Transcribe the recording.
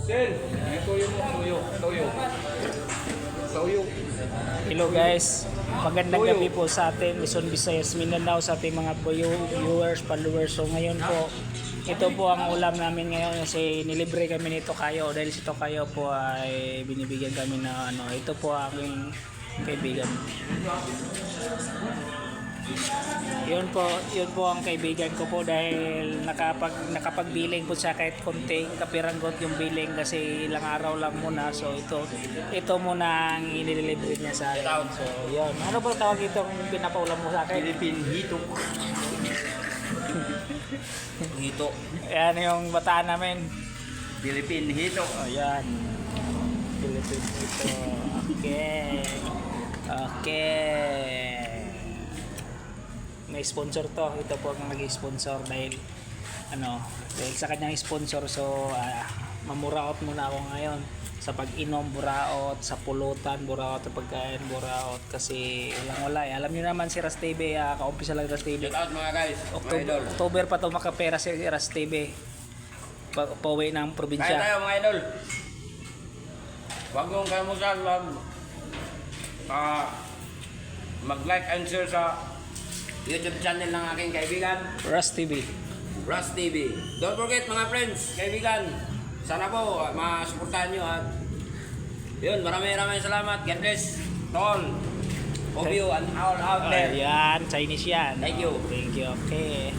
Sen, may tuyo mo, tuyo. Hello guys, magandang gabi po sa atin, Luzon, Visayas, Mindanao, sa ating mga viewers, followers. So ngayon po, ito po ang ulam namin ngayon kasi nilibre kami nito kayo dahil si Tokayo po ay binibigyan kami na ano, ito po ang aking kaibigan. Yun po ang kaibigan ko po dahil nakapagbiling po siya kahit konting kapiranggot yung biling kasi ilang araw lang muna. So ito muna ang inililibre niya sa akin. So yun, ano ba tawag itong pinapaulam mo sa akin? Philippine Hito. Hito. Yan yung bataan namin. Philippine Hito. Ayan. Philippine ito. Okay. May sponsor to. Ito po ang nag-sponsor dahil sa kanyang sponsor. So mamuraot muna ako ngayon sa pag-inom, buraot, sa pulutan, buraot, sa pagkain, buraot kasi wala alam niyo naman si Ras TV, kaumpisa lang Ras TV. Shout out mga guys, mga idol. October pa to makapera si Ras TV. Pauwi ng Kaya probinsya. tayo mga idol. Huwag mong kalimutan mag-like and share sa YouTube channel ng aking kaibigan, Ras TV. Ras TV. Don't forget mga friends, kaibigan, sana po masuportahan nyo at yun, maraming salamat. God bless to all of you and all out there. Ayan, Chinese yan. Thank you. Thank you. Okay.